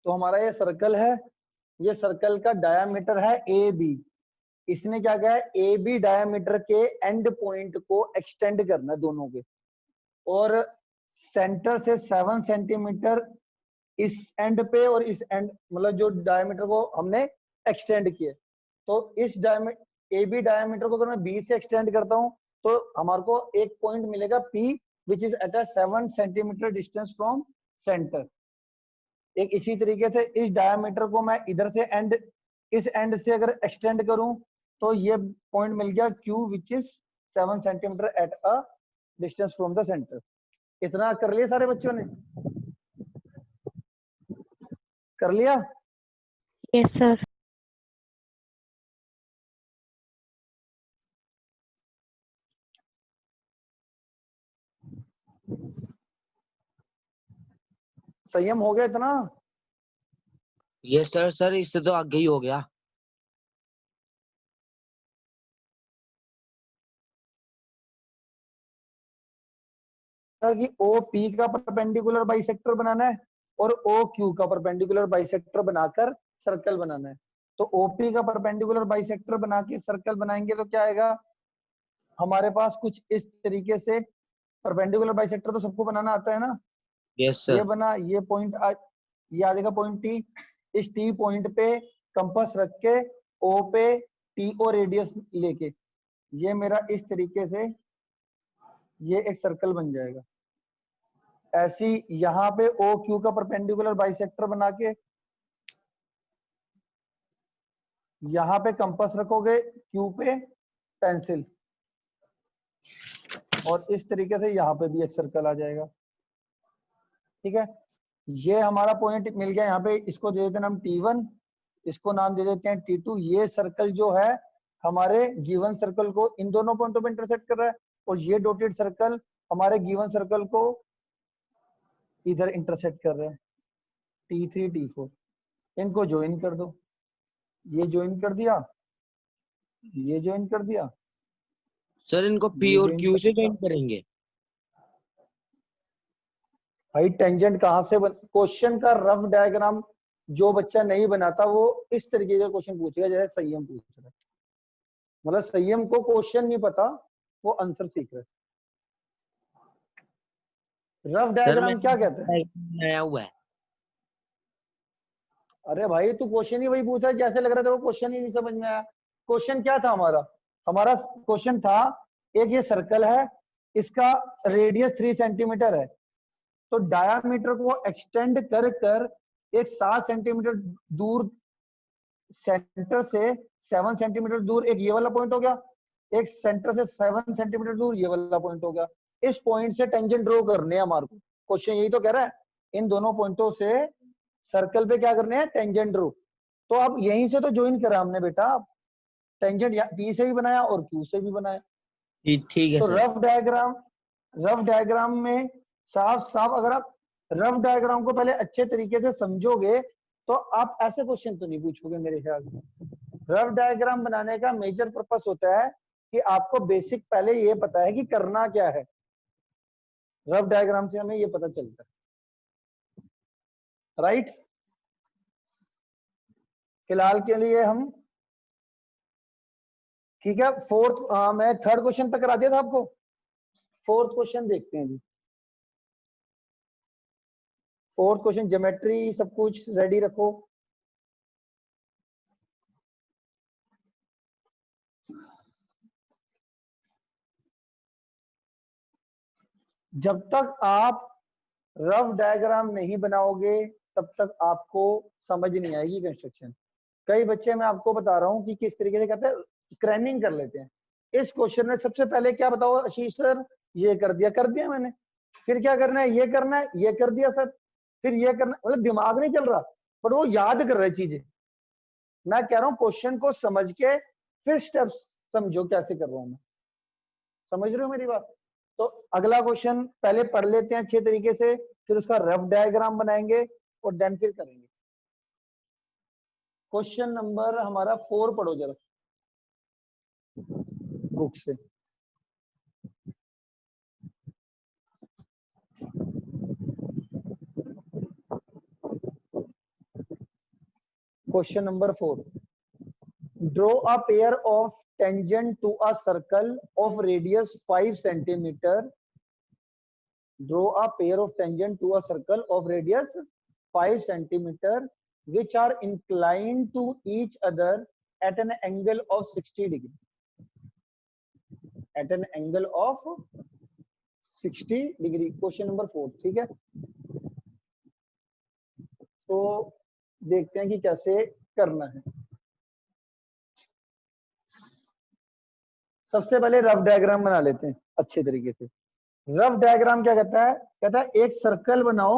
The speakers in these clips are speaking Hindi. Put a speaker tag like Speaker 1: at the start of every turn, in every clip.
Speaker 1: तो हमारा ये सर्कल है, ये सर्कल का डायामीटर है ए बी। इसने क्या कहा है, ए बी डायामीटर के एंड पॉइंट को एक्सटेंड करना है दोनों के, और सेंटर से 7 सेंटीमीटर इस एंड पे और इस एंड, मतलब जो डायमीटर को हमने एक्सटेंड किया। तो इस डायमीटर ए बी डायमीटर को अगर मैं बी से एक्सटेंड करता हूं तो हमारे को एक पॉइंट मिलेगा P which is at a 7 centimetre distance from centre. एक इसी तरीके से इस डायमीटर को मैं इधर से एंड, इस एंड से अगर एक्सटेंड करूं तो ये पॉइंट मिल गया Q which is 7 centimetre at a distance from the centre. इतना कर लिया सारे बच्चों ने? कर लिया?
Speaker 2: Yes sir.
Speaker 1: संयम हो गया इतना?
Speaker 3: Yes sir. सर इससे तो आगे ही हो गया।
Speaker 1: कि ओ पी का परपेंडिकुलर बाइसेक्टर बनाना है और ओ क्यू का परपेंडिकुलर बाइसेक्टर बनाकर सर्कल बनाना है। तो ओपी का परपेंडिकुलर बाइसेक्टर बना के सर्कल बनाएंगे तो क्या आएगा हमारे पास, कुछ इस तरीके से। परपेंडिकुलर बाइसेक्टर तो सबको बनाना आता है ना?
Speaker 3: यस
Speaker 1: ये
Speaker 3: सर।
Speaker 1: बना, ये पॉइंट ये आ जाएगा पॉइंट टी। इस टी पॉइंट पे कंपास रख के ओ पे टी ओ रेडियस लेके ये मेरा इस तरीके से ये एक सर्कल बन जाएगा। ऐसी यहाँ पे ओ क्यू का परपेंडिकुलर बाइसेक्टर बना के यहाँ पे कंपास रखोगे, क्यू पे पेंसिल, और इस तरीके से यहाँ पे भी एक सर्कल आ जाएगा। ठीक है, ये हमारा पॉइंट मिल गया यहाँ पे। इसको दे देते हैं हम T1, इसको नाम दे देते हैं T2। ये सर्कल जो है हमारे गिवन सर्कल को इन दोनों पॉइंटों पे इंटरसेक्ट कर रहा है, और ये डॉटेड सर्कल हमारे गिवन सर्कल को इधर इंटरसेक्ट कर रहे हैं, T3 T4। इनको ज्वाइन कर दो, ये ज्वाइन कर दिया, ये ज्वाइन कर दिया,
Speaker 3: सर इनको पी
Speaker 1: ये
Speaker 3: और
Speaker 1: ज्वाइन
Speaker 3: क्यू
Speaker 1: कर
Speaker 3: से
Speaker 1: दिया।
Speaker 3: ज्वाइन करेंगे?
Speaker 1: भाई टेंजेंट कहाँ से क्वेश्चन का रफ डायग्राम जो बच्चा नहीं बनाता वो इस तरीके का क्वेश्चन पूछेगा जैसे संयम पूछ रहा है। मतलब संयम को क्वेश्चन नहीं पता, वो आंसर सीख रहा है। रफ
Speaker 3: सर
Speaker 1: डायग्राम क्या कहते हैं?
Speaker 3: मैंने नया हुआ है।
Speaker 1: अरे भाई तू क्वेश्चन ही वही पूछ रहा है, जैसे लग रहा था वो क्वेश्चन ही नहीं समझ में आया। क्वेश्चन क्या था हमारा? हमारा क्वेश्चन था एक ये सर्कल है, इसका रेडियस 3 सेंटीमीटर है, तो डायामीटर को एक्सटेंड कर कर एक 7 सेंटीमीटर दूर सेंटर से 7 सेंटीमीटर दूर एक ये वाला पॉइंट हो गया, एक सेंटर से 7 सेंटीमीटर दूर ये वाला पॉइंट हो गया। इस पॉइंट से टेंजेंट ड्रॉ करने हैं हमारे को। क्वेश्चन यही तो कह रहा है, इन दोनों पॉइंटों से सर्कल पे क्या करने हैं, टेंजेंट ड्रॉ। तो अब यहीं से तो ज्वाइन करा हमने बेटा, टेंजेंट पी से भी बनाया और क्यू से भी बनाया।
Speaker 3: ठीक है
Speaker 1: तो
Speaker 3: सर।
Speaker 1: रफ डायग्राम में साफ साफ अगर आप रफ डायग्राम को पहले अच्छे तरीके से समझोगे तो आप ऐसे क्वेश्चन तो नहीं पूछोगे मेरे ख्याल से। रफ डायग्राम बनाने का मेजर पर्पस होता है कि आपको बेसिक पहले ये पता है कि करना क्या है। रफ डायग्राम से हमें ये पता चलता है, राइट? फिलहाल के लिए हम ठीक है। मैं थर्ड क्वेश्चन तक करा दिया था आपको। फोर्थ क्वेश्चन देखते हैं जी। फोर्थ क्वेश्चन ज्योमेट्री सब कुछ रेडी रखो। जब तक आप रफ डायग्राम नहीं बनाओगे तब तक आपको समझ नहीं आएगी कंस्ट्रक्शन। कई बच्चे मैं आपको बता रहा हूँ कि किस तरीके से कहते हैं, क्रैमिंग कर लेते हैं। इस क्वेश्चन में सबसे पहले क्या बताओ आशीष सर, ये कर दिया मैंने, फिर क्या करना है, ये करना है, ये कर दिया सर, फिर ये करना, मतलब दिमाग नहीं चल रहा पर वो याद कर रहे चीजें। मैं कह रहा हूँ क्वेश्चन को समझ के फिर स्टेप्स समझो कैसे कर रहा हूं मैं। समझ रहे हो मेरी बात? तो अगला क्वेश्चन पहले पढ़ लेते हैं अच्छे तरीके से, फिर उसका रफ डायग्राम बनाएंगे और देन फिर करेंगे। क्वेश्चन नंबर हमारा 4 पढ़ो जरा बुक से। Question number 4, draw a pair of tangent to a circle of radius 5 centimetre. Draw a pair of tangent to a circle of radius 5 centimeter which are inclined to each other at an angle of 60 degree. At an angle of 60 degree. Question number 4. ठीक है, तो देखते हैं कि कैसे करना है. सबसे पहले रफ डायग्राम बना लेते हैं अच्छे तरीके से. रफ डायग्राम क्या कहता है? कहता है एक सर्कल बनाओ.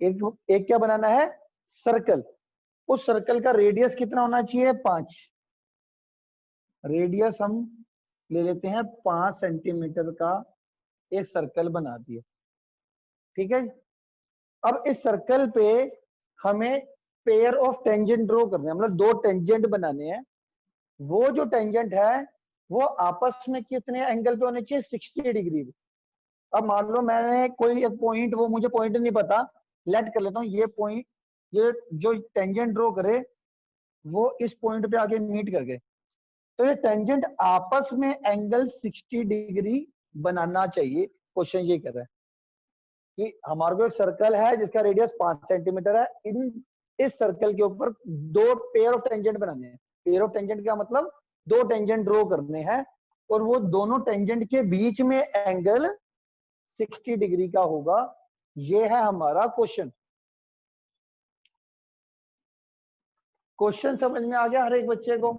Speaker 1: एक क्या बनाना है? सर्कल. उस सर्कल का रेडियस कितना होना चाहिए? 5. रेडियस हम ले लेते हैं 5 सेंटीमीटर का. एक सर्कल बना दिया. ठीक है. अब इस सर्कल पे हमें पेयर ऑफ टेंजेंट ड्रॉ करने हैं, मतलब 2 टेंजेंट बनाने हैं. वो जो टेंजेंट है वो आपस में कितने एंगल पे होने चाहिए? 60 डिग्री पे. अब मान लो मैंने कोई एक पॉइंट, वो मुझे पॉइंट नहीं पता, लेट कर लेता हूँ ये पॉइंट, ये जो टेंजेंट ड्रॉ करे वो इस पॉइंट पे आके मीट कर गए. तो ये टेंजेंट आपस में एंगल 60 डिग्री बनाना चाहिए. क्वेश्चन ये कर रहा है कि हमारे को एक सर्कल है जिसका रेडियस 5 सेंटीमीटर है. इस सर्कल के ऊपर 2 पेयर ऑफ टेंजेंट बनाने हैं. पेयर ऑफ टेंजेंट का मतलब 2 टेंजेंट ड्रॉ करने हैं और वो दोनों टेंजेंट के बीच में एंगल 60 डिग्री का होगा. ये है हमारा क्वेश्चन. क्वेश्चन समझ में आ गया हर एक बच्चे को?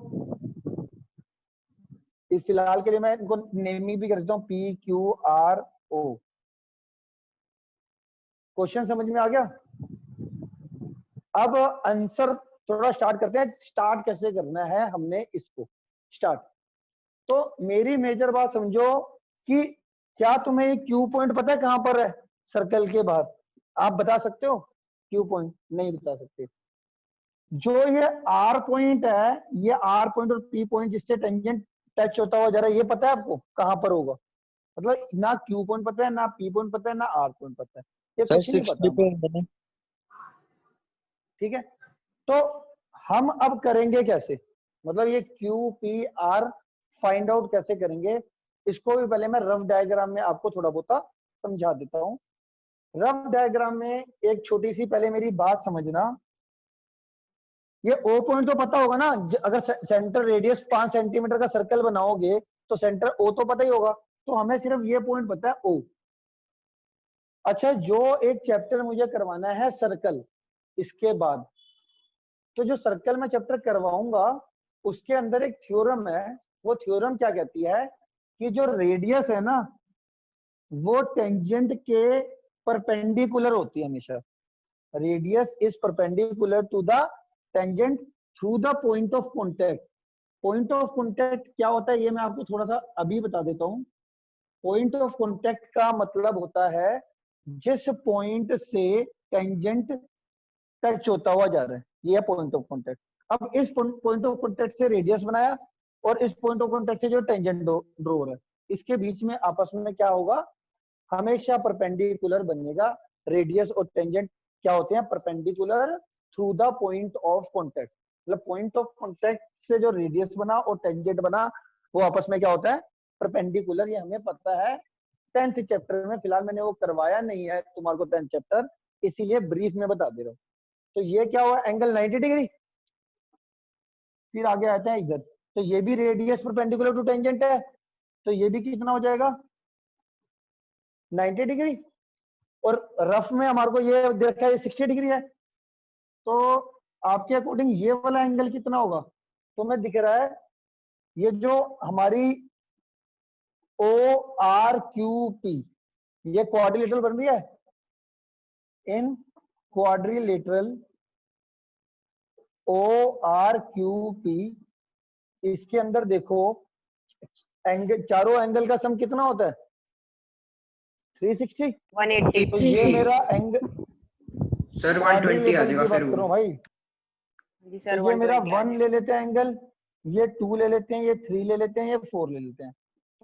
Speaker 1: इस फिलहाल के लिए मैं इनको नेमिंग भी कर देता हूँ, PQRO. क्वेश्चन समझ में आ गया? अब आंसर थोड़ा स्टार्ट करते हैं. स्टार्ट कैसे करना है हमने इसको स्टार्ट. तो मेरी मेजर बात समझो कि क्या तुम्हें ये क्यू पॉइंट पता है कहां पर है सर्कल के बाहर? आप बता सकते हो? क्यू पॉइंट नहीं बता सकते. जो ये आर पॉइंट है, ये आर पॉइंट और पी पॉइंट जिससे टेंजेंट टच होता हुआ जा रहा है, ये पता है आपको कहां पर होगा? मतलब ना क्यू पॉइंट पता है, ना पी पॉइंट पता है, ना आर पॉइंट पता है. ये
Speaker 3: सर
Speaker 1: कुछ नहीं पता
Speaker 3: 60 पे है.
Speaker 1: ठीक है. तो हम अब करेंगे कैसे, मतलब ये Q P R find out कैसे करेंगे, इसको भी पहले मैं रफ डायग्राम में आपको थोड़ा बहुत समझा देता हूं. रफ डायग्राम में एक छोटी सी पहले मेरी बात समझना. ये ओ पॉइंट तो पता होगा ना, अगर सेंटर रेडियस 5 सेंटीमीटर का सर्कल बनाओगे तो सेंटर ओ तो पता ही होगा. तो हमें सिर्फ ये पॉइंट पता है ओ. अच्छा, जो एक चैप्टर मुझे करवाना है सर्कल, इसके बाद तो जो सर्कल में चैप्टर करवाऊंगा उसके अंदर एक थ्योरम है. वो थ्योरम क्या कहती है कि जो रेडियस है ना वो टेंजेंट के परपेंडिकुलर होती है हमेशा. Radius is perpendicular to the tangent through the point of contact. Point of contact क्या होता है ये मैं आपको थोड़ा सा अभी बता देता हूँ. पॉइंट ऑफ कॉन्टेक्ट का मतलब होता है जिस पॉइंट से टेंजेंट टच होता हुआ जा रहा है, ये है पॉइंट ऑफ कॉन्टेक्ट. अब इस पॉइंट ऑफ कॉन्टेक्ट से रेडियस बनाया और इस पॉइंट ऑफ कॉन्टेक्ट से जो टेंजेंट ड्रॉ हो रहा है, इसके बीच में आपस में क्या होगा? हमेशा परपेंडिकुलर बनेगा. रेडियस और टेंजेंट क्या होते हैं? Perpendicular through the point of contact. मतलब पॉइंट ऑफ कॉन्टेक्ट से जो रेडियस बना और टेंजेंट बना वो आपस में क्या होता है? परपेंडिकुलर. ये हमें पता है 10th चैप्टर में. फिलहाल मैंने वो करवाया नहीं है तुम्हारे को 10th चैप्टर, इसीलिए ब्रीफ में बता दे रहा हूँ. तो ये क्या हुआ? Angle 90 degree. फिर आगे आते हैं इधर, तो ये भी रेडियस परपेंडिकुलर टू टेंजेंट है, तो ये भी कितना हो जाएगा? 90 डिग्री. और रफ में हमारे को ये देखा है 60 डिग्री है. तो आपके अकॉर्डिंग ये वाला एंगल कितना होगा? तो मैं दिख रहा है ये जो हमारी ओ आर क्यू पी, ये क्वाड्रिलेटरल बन रही है. In quadrilateral O R Q P, इसके अंदर देखो एंगल, चारों एंगल का सम कितना होता है? 360.
Speaker 4: 180.
Speaker 1: तो ये मेरा एंगल
Speaker 5: सर 120 आ जाएगा फिर वो.
Speaker 1: भाई.
Speaker 4: जी सर,
Speaker 1: तो ये मेरा
Speaker 4: 120 आ
Speaker 1: 1 ले लेते हैं एंगल, ये 2 ले लेते हैं, ये 3 ले लेते हैं, ये 4 ले लेते हैं.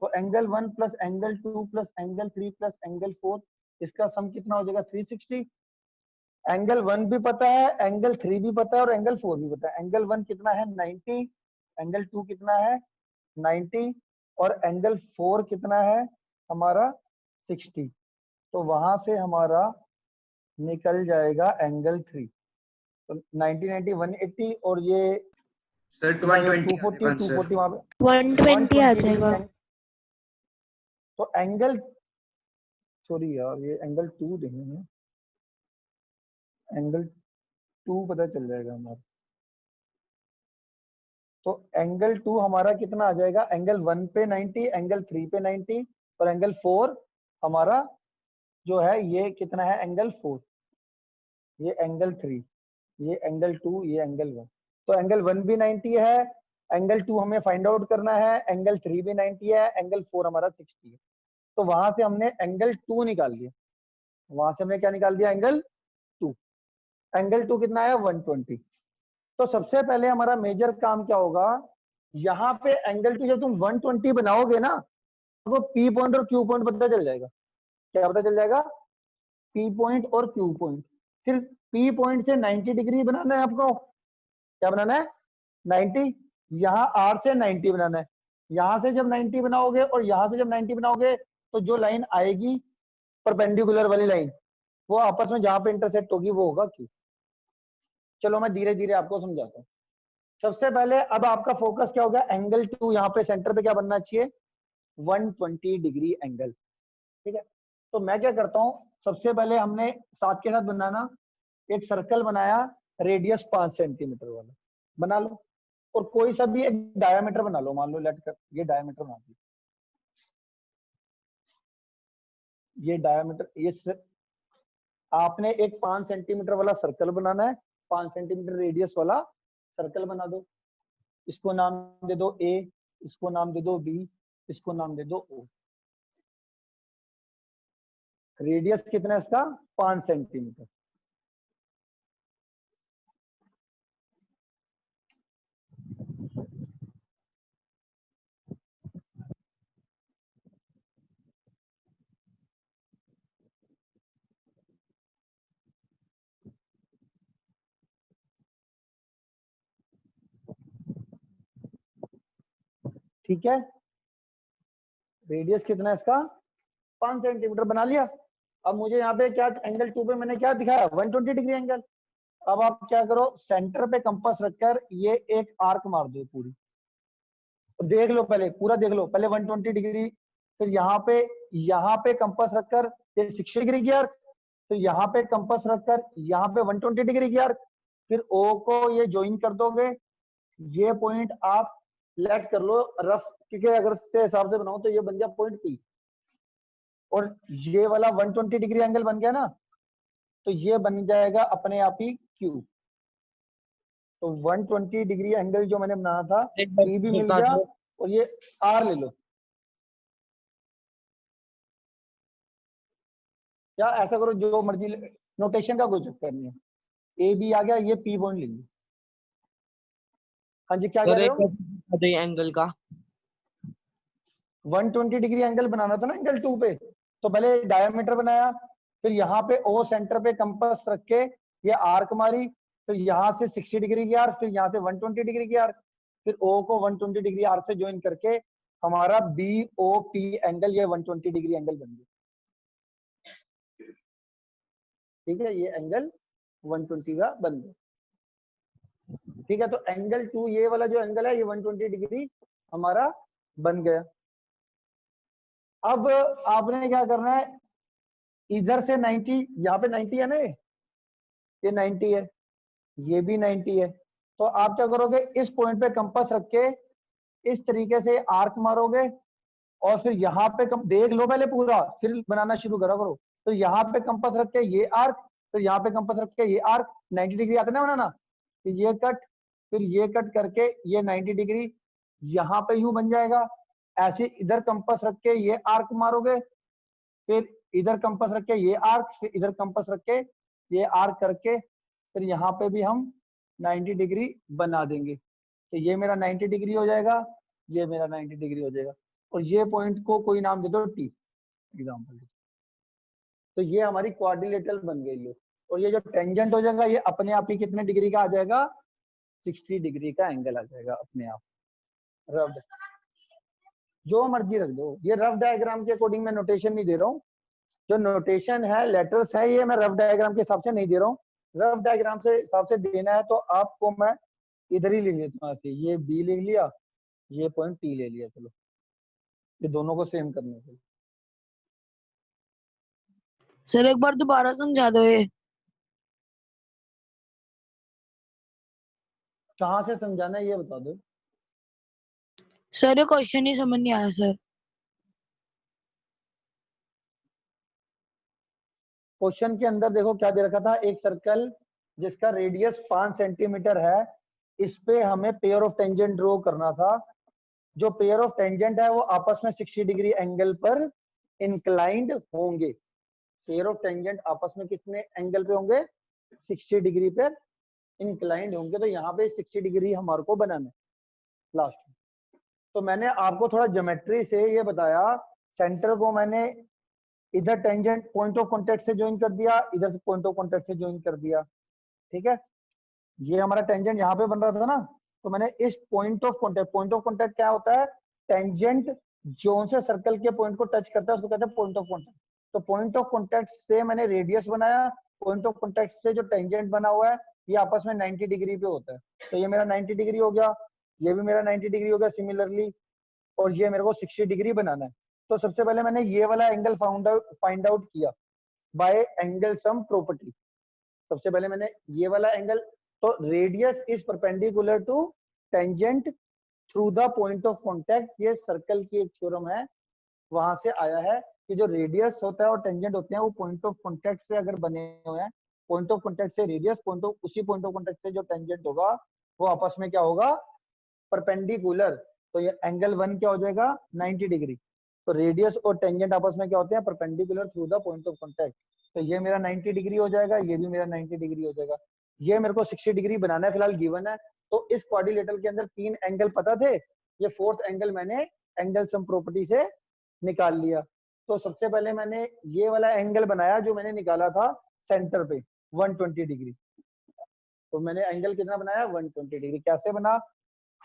Speaker 1: तो angle 1 plus angle 2 plus angle 3 plus angle 4, इसका सम कितना हो जाएगा? 360. एंगल 1 भी पता है, एंगल 3 भी पता है और एंगल 4 भी पता है। एंगल 1 कितना है 90, एंगल 2 कितना है 90 और एंगल 4 कितना है हमारा 60। तो वहां से हमारा निकल जाएगा एंगल 3। तो 90 90 180 और ये
Speaker 5: सर 120 आ जाएगा
Speaker 1: 240
Speaker 5: आंसर।
Speaker 1: 240 वहां पे
Speaker 2: 120 आ
Speaker 1: 120
Speaker 2: जाएगा।
Speaker 1: डिग्री। तो एंगल, सॉरी यार ये एंगल 2 देखेंगे, एंगल 2 पता चल जाएगा हमारा। तो एंगल 2 हमारा कितना आ जाएगा, एंगल 1 पे 90, एंगल 3 पे 90 और एंगल 4 हमारा जो है ये कितना है एंगल 4, ये एंगल 3, ये एंगल 2, ये एंगल 1। तो एंगल 1 भी 90 है, एंगल 2 हमें फाइंड आउट करना है, एंगल 3 भी 90 है, एंगल 4 हमारा 60 है। तो वहां से हमने एंगल 2 निकाल लिया, वहां से हमने क्या निकाल दिया एंगल 2। एंगल 2 कितना है 120। तो सबसे पहले हमारा मेजर काम क्या होगा, यहाँ पे एंगल 2 जब तुम 120 बनाओगे ना तो पी पॉइंट और क्यू पॉइंट पता चल जाएगा। क्या पता चल जाएगा, पी पॉइंट और क्यू पॉइंट। फिर पी पॉइंट से 90 डिग्री बनाना है आपको, क्या बनाना है 90, यहाँ आर से 90 बनाना है। यहां से जब 90 बनाओगे और यहां से जब 90 बनाओगे तो जो लाइन आएगी परपेंडिकुलर वाली लाइन, वो आपस में जहां पे इंटरसेक्ट होगी वो होगा क्यू। चलो मैं धीरे धीरे आपको समझाता हूँ। सबसे पहले अब आपका फोकस क्या होगा, एंगल 2 यहाँ पे सेंटर पे क्या बनना चाहिए 120 डिग्री एंगल। ठीक है, तो मैं क्या करता हूँ, सबसे पहले हमने साथ के साथ बनाना, एक सर्कल बनाया रेडियस 5 सेंटीमीटर वाला बना लो, और कोई सा भी एक डायमीटर बना लो, मान लो लेट कर ये डायमीटर बना दी, ये डायमीटर, ये आपने एक 5 सेंटीमीटर वाला सर्कल बनाना है, 5 सेंटीमीटर रेडियस वाला सर्कल बना दो। इसको नाम दे दो ए, इसको नाम दे दो बी, इसको नाम दे दो ओ। रेडियस कितना है इसका 5 सेंटीमीटर। ठीक है, रेडियस कितना है इसका 5 सेंटीमीटर बना लिया। अब मुझे यहाँ पे क्या एंगल 2 पे मैंने क्या दिखाया 120 डिग्री एंगल। अब आप क्या करो, सेंटर पे कंपास रखकर ये एक आर्क मार दो पूरी, तो देख लो पहले पूरा देख लो, पहले 120 डिग्री, फिर यहाँ पे कंपास रखकर ये 60 डिग्री की आर्क, फिर यहाँ पे कंपास रखकर यहाँ पे 120 डिग्री की आर्क, फिर ओ को ये ज्वाइन कर दोगे। ये पॉइंट आप लेट कर लो रफ, क्योंकि अगर से हिसाब से बनाओ तो ये बन गया पॉइंट पी, और ये वाला 120 डिग्री एंगल बन गया ना, तो ये बन जाएगा अपने आप ही क्यू। तो 120 डिग्री एंगल जो मैंने बनाया था पी भी मिल गया, और ये आर ले लो। क्या ऐसा करो जो मर्जी, नोटेशन का कोई चक्कर नहीं है, ए बी आ गया, ये पी पॉइंट ले लीजिए। हाँ जी क्या कह रहे हो,
Speaker 3: एंगल का
Speaker 1: 120 डिग्री एंगल बनाना था ना एंगल 2 पे, तो पहले डायमीटर बनाया, फिर यहाँ पे ओ सेंटर पे कंपास रख के ये आर्क मारी, फिर यहाँ से 60 डिग्री की आर्क, फिर यहाँ से 120 डिग्री की आर्क, फिर ओ को 120 डिग्री आर्क से ज्वाइन करके हमारा बी ओ पी एंगल, ये 120 डिग्री एंगल बन गया। ठीक है, ये एंगल 120 का बन गया। ठीक है, तो एंगल 2 ये वाला जो एंगल है ये 120 डिग्री हमारा बन गया। अब आपने क्या करना है, इधर से 90, यहाँ पे 90 है ना, ये 90 है, ये भी 90 है, तो आप क्या करोगे इस पॉइंट पे कंपास रख के इस तरीके से आर्क मारोगे, और फिर यहाँ पे देख लो पहले पूरा, फिर बनाना शुरू करो। तो यहाँ पे कंपास रख के ये आर्क, फिर यहाँ पे कंपास रख के ये आर्क, 90 डिग्री आता ना बनाना, फिर ये कट, फिर ये कट करके ये 90 डिग्री यहाँ पे यूं बन जाएगा। ऐसे इधर कंपास रख के ये आर्क मारोगे, फिर इधर कंपास रख के ये आर्क, फिर इधर कंपास रख के ये आर्क करके, फिर यहाँ पे भी हम 90 डिग्री बना देंगे। तो ये मेरा 90 डिग्री हो जाएगा, ये मेरा 90 डिग्री हो जाएगा, और ये पॉइंट को कोई नाम दे दो टी एग्जाम्पल। तो ये हमारी क्वाड्रिलेटरल बन गई लो, और ये जो टेंजेंट हो जाएगा ये अपने आप ही कितने डिग्री का आ जाएगा, 60 डिग्री का एंगल आ जाएगा अपने आप। रफ जो मर्जी रख दो, ये रफ डायग्राम के अकॉर्डिंग मैं नोटेशन नहीं दे रहा हूँ। जो नोटेशन है लेटर्स है ये मैं रफ डायग्राम के हिसाब से नहीं दे रहा हूँ। रफ डायग्राम से हिसाब से देना है तो आपको मैं इधर ही लिख लेता हूँ, ये बी लिख लिया, ये पॉइंट टी ले लिया। चलो ये दोनों को सेम करने के लिए
Speaker 6: सर एक बार दोबारा समझा दो ये।
Speaker 1: कहाँ से समझाना है ये बता दो।
Speaker 6: सर ये क्वेश्चन ही समझ नहीं आया सर।
Speaker 1: क्वेश्चन के अंदर देखो क्या दे रखा था, एक सर्कल जिसका रेडियस 5 सेंटीमीटर है, इस पे हमें पेयर ऑफ टेंजेंट ड्रॉ करना था। जो पेयर ऑफ टेंजेंट है वो आपस में 60 डिग्री एंगल पर इंक्लाइंड होंगे। पेयर ऑफ टेंजेंट आपस में कितने एंगल पे होंगे, 60 डिग्री पर इंक्लाइंड होंगे। तो यहाँ पे 60 डिग्री हमारे को बनाना है लास्ट में। तो मैंने आपको थोड़ा ज्योमेट्री से ये बताया, सेंटर को मैंने इधर टेंजेंट पॉइंट ऑफ कांटेक्ट से ज्वाइन कर दिया, इधर से पॉइंट ऑफ कांटेक्ट से ज्वाइन कर दिया। ठीक है, ये हमारा टेंजेंट यहाँ पे बन रहा था ना, तो मैंने इस पॉइंट ऑफ कांटेक्ट क्या होता है, टेंजेंट जोन से सर्कल के पॉइंट को टच करता है उसको कहते हैं पॉइंट ऑफ कांटेक्ट। तो पॉइंट ऑफ कांटेक्ट से मैंने रेडियस बनाया, पॉइंट ऑफ कांटेक्ट से जो टेंजेंट बना हुआ है ये आपस में 90 डिग्री पे होता है। तो ये मेरा 90 डिग्री हो गया, ये भी मेरा 90 डिग्री हो गया सिमिलरली, और ये मेरे को 60 डिग्री बनाना है। तो सबसे पहले मैंने ये वाला एंगल फाइंड आउट किया बाय एंगल सम प्रॉपर्टी। सबसे पहले मैंने ये वाला एंगल, तो radius is perpendicular to tangent through the point of contact, ये सर्कल की एक थ्योरम है, वहां से आया है कि जो रेडियस होता है और टेंजेंट होते हैं वो पॉइंट ऑफ कांटेक्ट से अगर बने हुए हैं, पॉइंट ऑफ कांटेक्ट से रेडियस, उसी पॉइंट ऑफ कांटेक्ट से जो टेंजेंट होगा वो आपस में क्या होगा, परपेंडिकुलर। तो ये एंगल 1 क्या हो जाएगा, 90 डिग्री। तो रेडियस और टेंजेंट आपस में क्या होते हैं, perpendicular through the point of contact. तो ये मेरा 90 डिग्री हो जाएगा, ये भी मेरा 90 डिग्री हो जाएगा। ये मेरे को 60 डिग्री बनाना है, फिलहाल गिवन है। तो इस क्वाड्रिलेटरल के अंदर 3 एंगल पता थे, ये 4th एंगल मैंने एंगल सम प्रॉपर्टी से निकाल लिया। तो सबसे पहले मैंने ये वाला एंगल बनाया जो मैंने निकाला था सेंटर पे 120 डिग्री। तो मैंने एंगल कितना बनाया, 120 डिग्री। कैसे बना,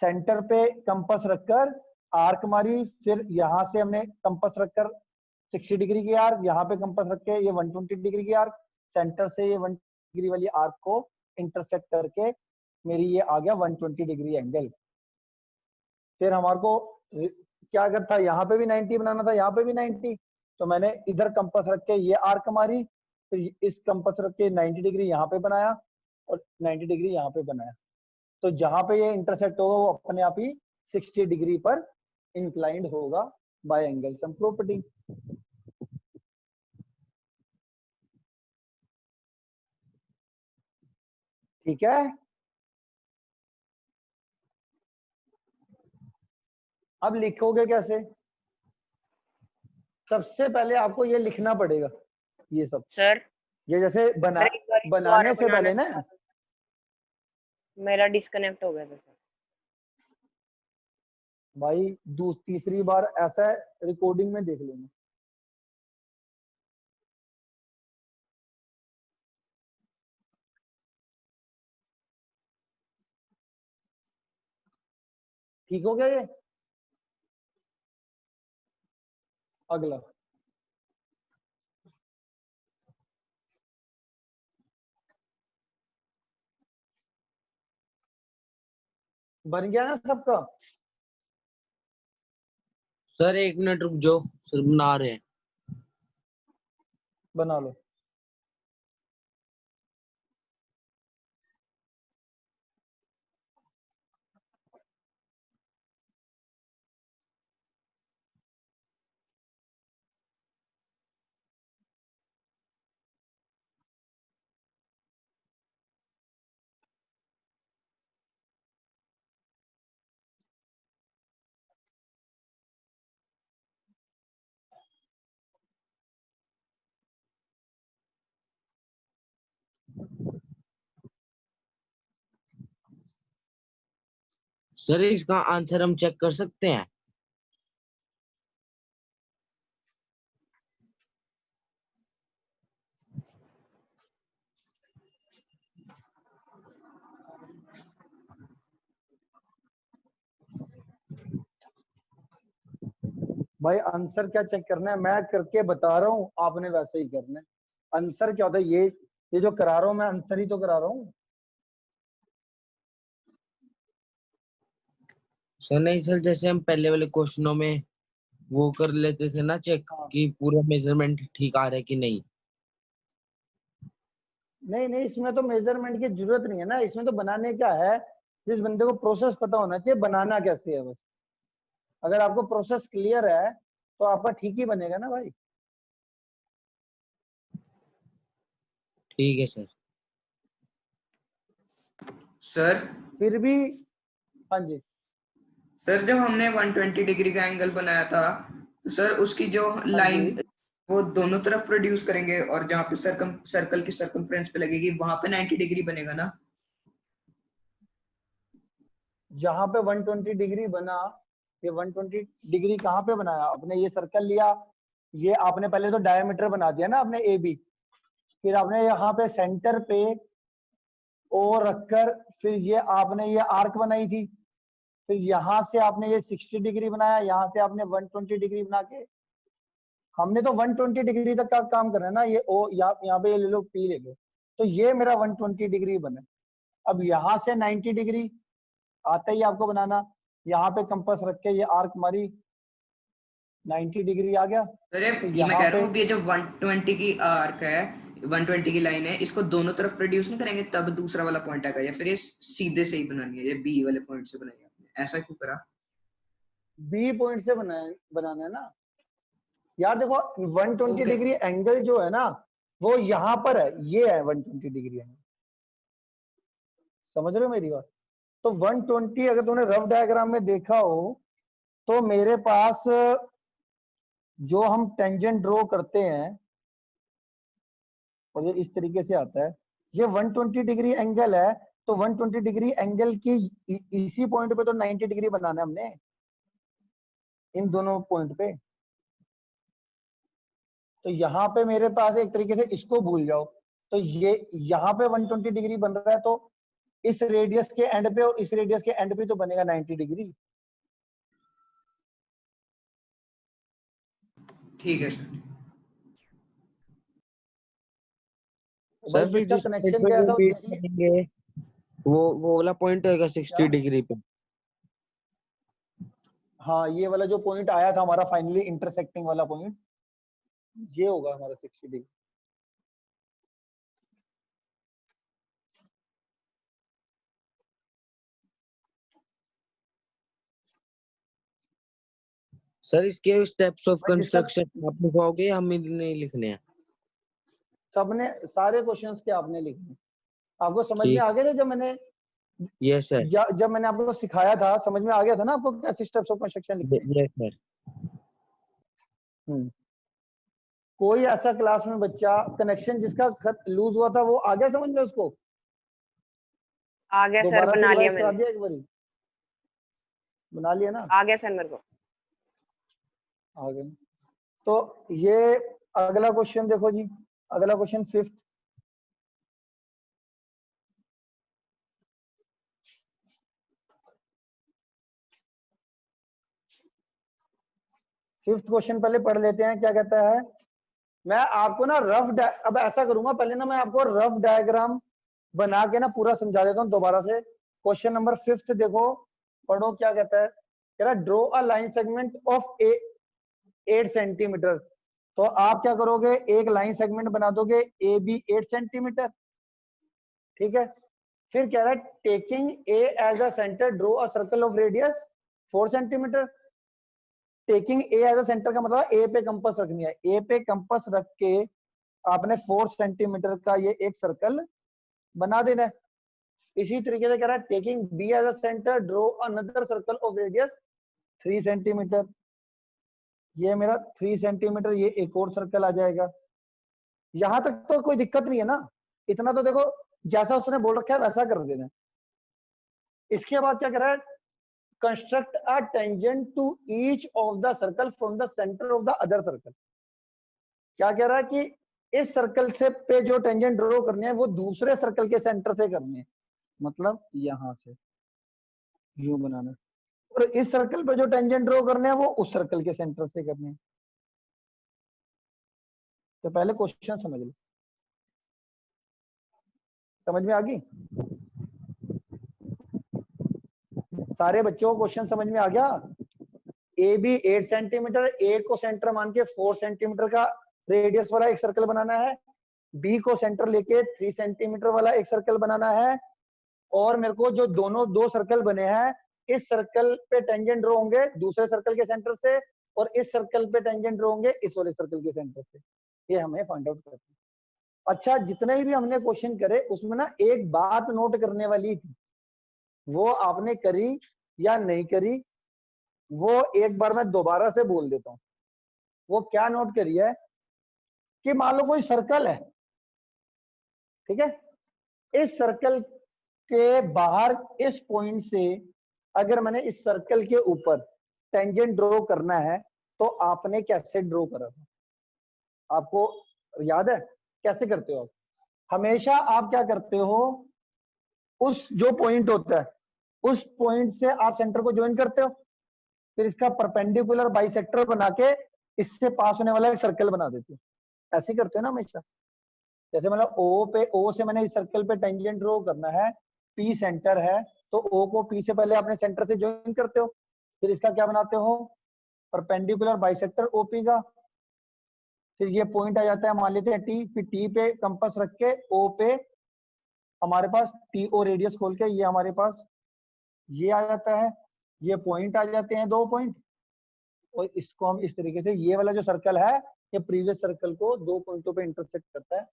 Speaker 1: सेंटर पे कंपास रखकर आर्क मारी, फिर यहाँ से हमने कंपास रखकर 60 डिग्री की आर्क, यहाँ पे कंपास रख के ये 120 डिग्री की आर्क, सेंटर से ये 1 डिग्री वाली आर्क को इंटरसेक्ट करके मेरी ये आ गया 120 डिग्री एंगल। फिर हमारे को क्या करता था, यहाँ पे भी 90 बनाना था, यहाँ पे भी 90। तो मैंने इधर कंपास रख के ये आर्क मारी, फिर इस कंपास रख के 90 डिग्री यहाँ पे बनाया और 90 डिग्री यहाँ पे बनाया। तो जहां पे ये इंटरसेक्ट होगा वो अपने आप ही 60 डिग्री पर इंक्लाइंड होगा बाय एंगल सम प्रॉपर्टी। ठीक है, अब लिखोगे कैसे, सबसे पहले आपको ये लिखना पड़ेगा ये सब।
Speaker 4: सर
Speaker 1: ये जैसे
Speaker 4: सर एक बार
Speaker 1: बनाने से
Speaker 4: बनाना
Speaker 1: पहले ना,
Speaker 4: था। मेरा डिस्कनेक्ट हो गया था सर।
Speaker 1: भाई तीसरी बार ऐसा रिकॉर्डिंग में देख लेना। ठीक हो गया, ये अगला बन गया ना सबका।
Speaker 3: सर 1 मिनट रुक जाओ, सर बना रहे हैं।
Speaker 1: बना लो।
Speaker 3: सर इसका आंसर हम चेक कर सकते हैं?
Speaker 1: भाई आंसर क्या चेक करना है, मैं करके बता रहा हूँ, आपने वैसे ही करना है। आंसर क्या होता है, ये जो करा रहा हूँ मैं, आंसर ही तो करा रहा हूँ।
Speaker 3: सर नहीं सर, जैसे हम पहले वाले क्वेश्चनों में वो कर लेते थे ना चेक
Speaker 1: हाँ।
Speaker 3: कि पूरा मेजरमेंट ठीक आ रहा है कि नहीं।
Speaker 1: नहीं नहीं, इसमें तो मेजरमेंट की जरूरत नहीं है ना, इसमें तो बनाने क्या है, जिस बंदे को प्रोसेस पता होना चाहिए बनाना कैसे है बस। अगर आपको प्रोसेस क्लियर है तो आपका ठीक ही बनेगा ना भाई।
Speaker 3: ठीक है सर।
Speaker 5: सर
Speaker 1: फिर भी हाँ जी।
Speaker 5: सर जब हमने 120 डिग्री का एंगल बनाया था तो सर उसकी जो
Speaker 1: हाँ
Speaker 5: लाइन
Speaker 1: जी,
Speaker 5: वो दोनों तरफ प्रोड्यूस करेंगे और जहाँ पे सर्कल की सर्कमफ्रेंस पे लगेगी वहां पे 90 डिग्री बनेगा ना।
Speaker 1: जहां पे 120 डिग्री बना, ये 120 डिग्री कहाँ पे बनाया आपने, ये सर्कल लिया, ये आपने पहले तो डायमीटर बना दिया ना आपने ए बी, फिर आपने यहाँ पे सेंटर पे ओ रखकर फिर ये आपने ये आर्क बनाई थी, फिर यहाँ से आपने ये 60 डिग्री बनाया, यहाँ से आपने 120 डिग्री बना के, हमने तो 120 डिग्री तक का काम करना है ना, ये ओ यहाँ पे ये ले लो, पी ले लो, तो ये मेरा 120 डिग्री बना। अब यहाँ से 90 डिग्री आता ही आपको बनाना, यहाँ पे कंपास रख के ये आर्क मारी, 90 डिग्री आ गया।
Speaker 5: अरे
Speaker 1: तो
Speaker 5: ये मैं
Speaker 1: यहाँ
Speaker 5: कह रहा
Speaker 1: पे
Speaker 5: हूँ ये जो 120 की आर्क है, 120 की लाइन है, इसको दोनों तरफ प्रोड्यूस नहीं करेंगे तब दूसरा वाला पॉइंट आएगा, या फिर ये सीधे से ही बनानी है, ये बी वाले पॉइंट से बनाई है आपने, ऐसा क्यों करा?
Speaker 1: बी पॉइंट से बनाना है ना यार। देखो 120
Speaker 5: ओके
Speaker 1: डिग्री एंगल जो है ना वो यहाँ पर है, ये है 120 डिग्री एंगल, समझ रहे हो मेरी बात। तो 120 अगर तुमने रफ डायग्राम में देखा हो तो मेरे पास जो हम टेंजेंट ड्रॉ करते हैं और ये इस तरीके से आता है, ये 120 डिग्री एंगल है, तो 120 डिग्री एंगल की इसी पॉइंट पे तो 90 डिग्री बनाना है हमने, इन दोनों पॉइंट पे। तो यहाँ पे मेरे पास एक तरीके से इसको भूल जाओ, तो ये यहाँ पे 120 डिग्री बन रहा है, तो इस रेडियस के एंड पे और इस रेडियस के एंड पे तो बनेगा 90 डिग्री।
Speaker 5: ठीक है सर।
Speaker 1: भाई
Speaker 3: सर फिर
Speaker 1: जिसका
Speaker 3: जिस पॉइंट
Speaker 1: कनेक्शन
Speaker 3: पे
Speaker 1: क्या
Speaker 3: वो
Speaker 1: था वो
Speaker 3: मीट
Speaker 1: देखिए
Speaker 3: करेंगे वो वाला पॉइंट होगा 60 डिग्री पे।
Speaker 1: हाँ, ये वाला जो पॉइंट आया था हमारा फाइनली इंटरसेक्टिंग वाला पॉइंट, ये होगा हमारा 60 डिग्री।
Speaker 3: सर इसके स्टेप्स ऑफ
Speaker 1: भाई जिसका
Speaker 3: कंस्ट्रक्शन आप लिखवाओगे, हम नहीं लिखने हैं?
Speaker 1: सबने सारे क्वेश्चंस के आपने लिखने, आपको समझ में
Speaker 3: ठीक।
Speaker 1: आ गया था जब मैंने
Speaker 3: यस सर।
Speaker 1: जब मैंने आपको सिखाया था, समझ में आ गया था ना आपको कैसे स्टेप्स ऑफ कंस्ट्रक्शन लिखने हैं?
Speaker 3: Yes sir.
Speaker 1: कोई ऐसा क्लास में बच्चा कनेक्शन जिसका खत लूज हुआ था वो आ गया समझ में उसको,
Speaker 4: आ गया सर,
Speaker 1: दोबारा से
Speaker 4: बना लिया
Speaker 1: रिवाइज करा
Speaker 4: मैंने।
Speaker 1: दिया एक बारी, बना लिया ना?
Speaker 4: आ गया सर मेरे को।
Speaker 1: आ गए। तो ये अगला क्वेश्चन देखो जी, अगला क्वेश्चन फिफ्थ, फिफ्थ क्वेश्चन पहले पढ़ लेते हैं क्या कहता है। मैं आपको ना अब ऐसा करूंगा, पहले ना मैं आपको रफ डायग्राम बना के ना पूरा समझा देता हूँ दोबारा से। क्वेश्चन नंबर फिफ्थ देखो, पढ़ो क्या कहता है। कह रहा draw a line segment of 8 centimetre. तो आप क्या करोगे, एक लाइन सेगमेंट बना दोगे ए बी 8 सेंटीमीटर, ठीक है। फिर कह रहा है taking A as a centre draw a circle of radius 4 centimetre. Taking A as a centre का मतलब ए पे कंपास रखनी है, ए पे कंपास रख के आपने 4 सेंटीमीटर का ये एक सर्कल बना देना है। इसी तरीके से कह रहा है taking B as a centre draw another circle of radius 3 centimetre. ये मेरा 3 सेंटीमीटर, ये एक और सर्कल आ जाएगा। यहां तक तो कोई दिक्कत नहीं है ना, इतना तो देखो जैसा उसने बोल रखा है वैसा कर देना। इसके बाद क्या कर रहा है, construct a tangent to each of the circle from the centre of the other circle. क्या कह रहा है कि इस सर्कल से पे जो टेंजेंट ड्रॉ करने हैं वो दूसरे सर्कल के सेंटर से करने हैं, मतलब यहां से यू बनाना। और इस सर्कल पे जो टेंजेंट ड्रॉ करने हैं वो उस सर्कल के सेंटर से करने हैं। तो पहले क्वेश्चन समझ लो, समझ में आ गई? सारे बच्चों को क्वेश्चन समझ में आ गया? ए बी 8 सेंटीमीटर, ए को सेंटर मान के 4 सेंटीमीटर का रेडियस वाला एक सर्कल बनाना है, बी को सेंटर लेके 3 सेंटीमीटर वाला एक सर्कल बनाना है, और मेरे को जो दोनों दो सर्कल बने हैं इस सर्कल पे टेंजेंट ड्रॉ होंगे दूसरे सर्कल के सेंटर से, और इस सर्कल पे टेंजेंट ड्रॉ होंगे इस वाले सर्कल के सेंटर से। ये हमें फाइंड आउट करना है। अच्छा, जितने भी हमने क्वेश्चन करे उसमें ना एक बात नोट करने वाली थी, वो आपने करी या नहीं करी वो एक बार मैं दोबारा से बोल देता हूँ। वो क्या नोट करी है कि मान लो कोई सर्कल है, ठीक है, इस सर्कल के बाहर इस पॉइंट से अगर मैंने इस सर्कल के ऊपर टेंजेंट ड्रॉ करना है तो आपने कैसे ड्रॉ करा था? आपको याद है कैसे करते हो आप? हमेशा आप क्या करते हो, उस जो पॉइंट होता है उस पॉइंट से आप सेंटर को ज्वाइन करते हो, फिर इसका परपेंडिकुलर बाइसेक्टर बना के इससे पास होने वाला एक सर्कल बना देते हो। ऐसे करते हो ना हमेशा। जैसे मतलब ओ से मैंने इस सर्कल पे टेंजेंट ड्रॉ करना है, पी सेंटर है, तो ओ को पी से पहले अपने सेंटर से ज्वाइन करते हो, फिर इसका क्या बनाते हो, परपेंडिकुलर बाइसेक्टर ओपी का, फिर ये पॉइंट आ जाता है मान लेते हैं टी, फिर टी पे कंपास रख के ओ पे हमारे पास टी ओ रेडियस खोल के ये हमारे पास ये आ जाता है, ये पॉइंट आ जाते हैं 2 पॉइंट, और इसको हम इस तरीके से, ये वाला जो सर्कल है ये प्रीवियस सर्कल को 2 पॉइंटों पे इंटरसेक्ट करता है।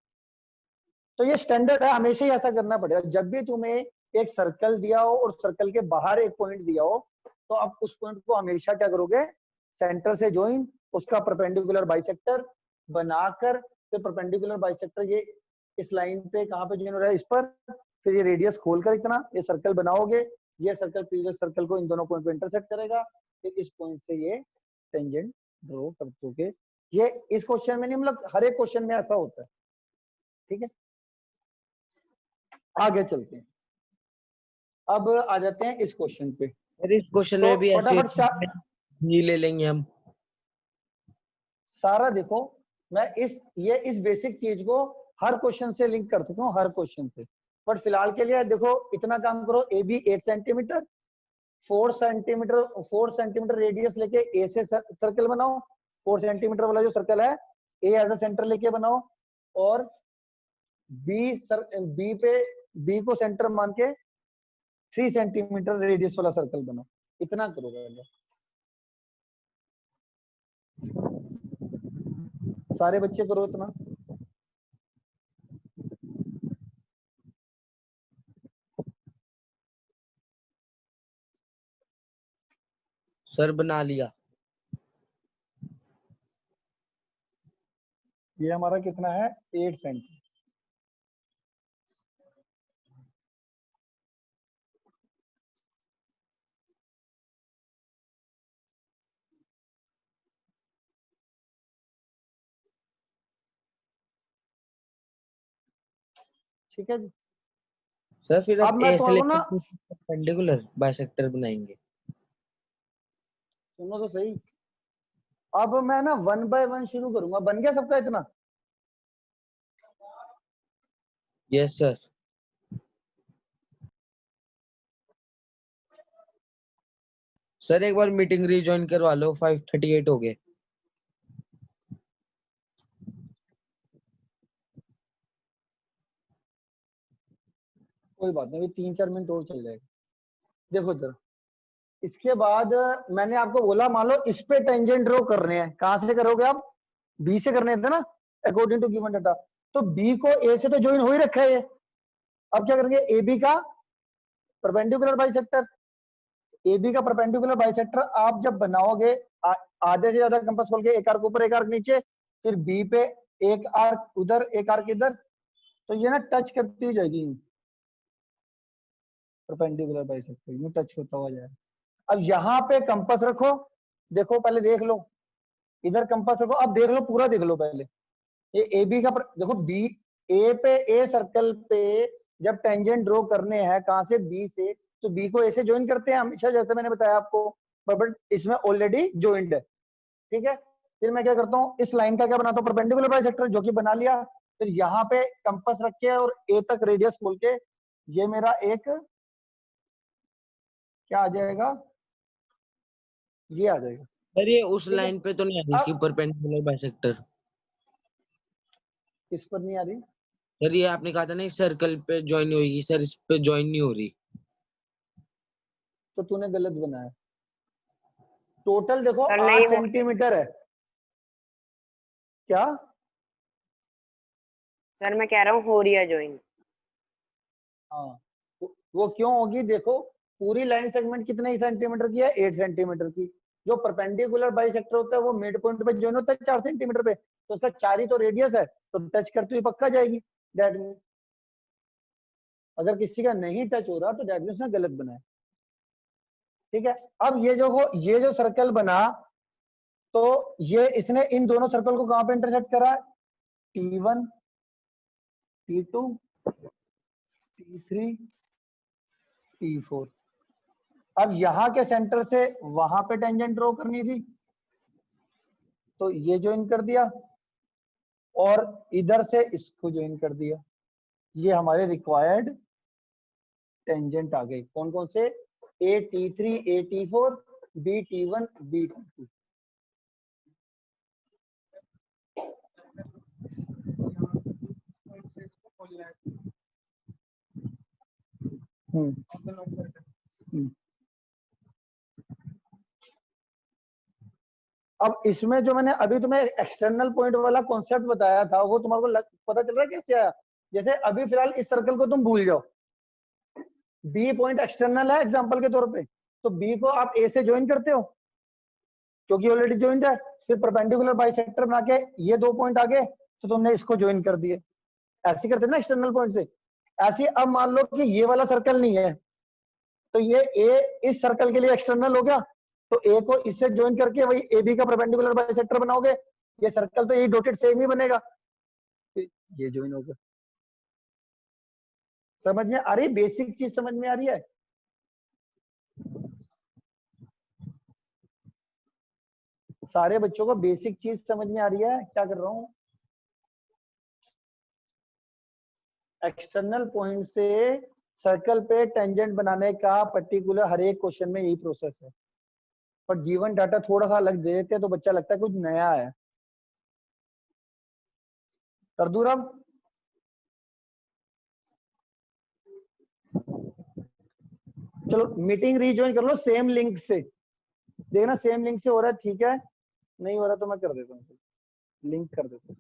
Speaker 1: तो ये स्टैंडर्ड है, हमेशा ही ऐसा करना पड़ेगा। जब भी तुम्हें एक सर्कल दिया हो और सर्कल के बाहर एक पॉइंट दिया हो तो आप उस पॉइंट को हमेशा क्या करोगे, सेंटर से ज्वाइन, उसका परपेंडिकुलर बाइसेक्टर बनाकर, फिर परपेंडिकुलर बाइसेक्टर ये इस लाइन पे कहाँ पे ज्वाइन हो रहा है, इस पर, फिर ये रेडियस खोलकर इतना ये सर्कल बनाओगे, ये सर्कल प्रीवियस सर्कल को इन दोनों पॉइंट पे इंटरसेक्ट करेगा, फिर इस पॉइंट से ये टेंजेंट ड्रॉ कर दोगे। ये इस क्वेश्चन में नहीं, मतलब हर एक क्वेश्चन में ऐसा होता है, ठीक है। आगे चलते हैं, अब आ जाते हैं इस क्वेश्चन पे।
Speaker 3: सर इस क्वेश्चन
Speaker 1: तो
Speaker 3: में भी ऐसे
Speaker 1: फटाफट
Speaker 3: ही ले लेंगे हम।
Speaker 1: सारा देखो, मैं इस बेसिक चीज को हर क्वेश्चन से लिंक कर सकता हूँ, हर क्वेश्चन से, बट फिलहाल के लिए देखो इतना काम करो, A B 8 centimetre, 4 centimetre radius लेके ए से सर्कल बनाओ, 4 सेंटीमीटर वाला जो सर्कल है ए एज अ सेंटर लेके बनाओ, और बी को सेंटर मान के 3 सेंटीमीटर रेडियस वाला सर्कल बनाओ। इतना करो पहले, सारे बच्चे करो इतना।
Speaker 3: सर बना लिया।
Speaker 1: ये हमारा कितना है, 8 सेंटीमीटर। ठीक है जी।
Speaker 3: सर फिर
Speaker 1: अब
Speaker 3: अब
Speaker 1: मैं
Speaker 3: ए से
Speaker 1: तुमको ना,
Speaker 3: लेकर परपेंडिकुलर बाइसेक्टर बनाएंगे।
Speaker 1: सुनो तो सही, अब मैं ना 1 बाय 1 शुरू करूंगा। बन गया सबका इतना?
Speaker 3: Yes sir. सर एक बार मीटिंग रीजॉइन करवा लो, 5:38 हो गए।
Speaker 1: कोई बात नहीं, 3-4 मिनट और चल जाएगा। देखो जरा, इसके बाद मैंने आपको बोला मान लो इस पे टेंजेंट ड्रॉ कर रहे हैं, कहां से करोगे आप, बी से करने थे ना अकॉर्डिंग टू गिवन डाटा, तो बी को ए से तो ज्वाइन हो ही रखा है ये। अब क्या करेंगे, ए बी का परपेंडिकुलर बाइसेक्टर, ए बी का परपेंडिकुलर बाइसेक्टर आप जब बनाओगे आधे से ज्यादा कंपास खोल के, एक आर्क ऊपर एक आर्क नीचे, फिर बी पे एक आर्क उधर एक आर्क इधर, तो ये ना टच करती हुई जाएगी, परपेंडिकुलर बाइसेक्टर यूं टच होता हुआ जाएगा। अब यहाँ पे कंपास रखो, देखो पहले देख लो, इधर कंपास रखो, अब देख लो पूरा देख लो पहले, ये ए बी का देखो, बी ए पे ए सर्कल पे जब टेंजेंट ड्रॉ करने हैं कहां से, बी से, तो बी को ए से ज्वाइन करते हैं हमेशा, जैसे मैंने बताया आपको, बट इसमें ऑलरेडी ज्वाइंट है, ठीक है। फिर मैं क्या करता हूँ, इस लाइन का क्या बनाता हूँ, परपेंडिकुलर बाइसेक्टर, जो कि बना लिया। फिर यहाँ पे कंपास रख के और ए तक रेडियस खोल के, ये मेरा एक क्या आ जाएगा, ये आ जाएगा।
Speaker 3: सर ये उस
Speaker 1: ठीक है।
Speaker 3: लाइन पे तो नहीं आ रही इसकी
Speaker 1: अब
Speaker 3: परपेंडिकुलर बाइसेक्टर।
Speaker 1: किस पर नहीं आ रही?
Speaker 3: सर ये आपने कहा था ना इस सर्कल पे ज्वाइन होगी, सर इस पे ज्वाइन नहीं हो रही।
Speaker 1: तो तूने गलत बनाया। टोटल देखो
Speaker 4: सर
Speaker 1: 8
Speaker 4: नहीं हो,
Speaker 1: सेंटीमीटर है। क्या?
Speaker 4: सर मैं कह रहा हूँ हो रही है ज्वाइन।
Speaker 1: हाँ, वो क्यों होगी, देखो पूरी लाइन सेगमेंट कितने ही सेंटीमीटर की है, 8 सेंटीमीटर की। जो परपेंडिकुलर बाइसेक्टर होता है वो मिड पॉइंट पे ज्वाइन होता है 4 सेंटीमीटर पे, तो उसका 4 ही तो रेडियस है, तो टच करते हुए पक्का जाएगी। दैट मीन्स अगर किसी का नहीं टच हो रहा तो दैट मीन्स ने गलत बनाया, ठीक है। अब ये जो सर्कल बना, तो ये इसने इन दोनों सर्कल को कहां पे इंटरसेक्ट करा, T1 T2 T3 T4। अब यहां के सेंटर से वहां पे टेंजेंट ड्रॉ करनी थी, तो ये ज्वाइन कर दिया और इधर से इसको ज्वाइन कर दिया। ये हमारे रिक्वायर्ड टेंजेंट आ गए। कौन कौन से, AT3 AT4 BT1 BT2। अब इसमें जो मैंने अभी तुम्हें एक्सटर्नल पॉइंट वाला कॉन्सेप्ट बताया था, वो तुम्हारे को पता चल रहा है कैसे आया? जैसे अभी फिलहाल इस सर्कल को तुम भूल जाओ, बी पॉइंट एक्सटर्नल है एग्जांपल के तौर पे, तो बी को आप ए से ज्वाइन करते हो क्योंकि ऑलरेडी ज्वाइंट है। फिर परपेंडिकुलर बाइसेक्टर बना के ये 2 पॉइंट आ गए, तो तुमने इसको ज्वाइन कर दिए। ऐसे करते ना एक्सटर्नल पॉइंट से। ऐसे अब मान लो कि ये वाला सर्कल नहीं है, तो ये ए इस सर्कल के लिए एक्सटर्नल हो गया, तो ए को इससे ज्वाइन करके वही ए बी का परपेंडिकुलर बाइसेक्टर बनाओगे, ये सर्कल तो ये डॉटेड सेम ही बनेगा, ये ज्वाइन होगा। समझ में आ रही, बेसिक चीज समझ में आ रही है? सारे बच्चों को बेसिक चीज समझ में आ रही है क्या कर रहा हूं? एक्सटर्नल पॉइंट से सर्कल पे टेंजेंट बनाने का पर्टिकुलर हर एक क्वेश्चन में यही प्रोसेस है, पर जीवन डाटा थोड़ा सा अलग दे देते हैं तो बच्चा लगता है कुछ नया है। कर दूं अब? चलो मीटिंग रीजॉइन कर लो सेम लिंक से, देखना सेम लिंक से हो रहा है, ठीक है। नहीं हो रहा तो मैं कर देता हूँ, लिंक कर देता हूँ।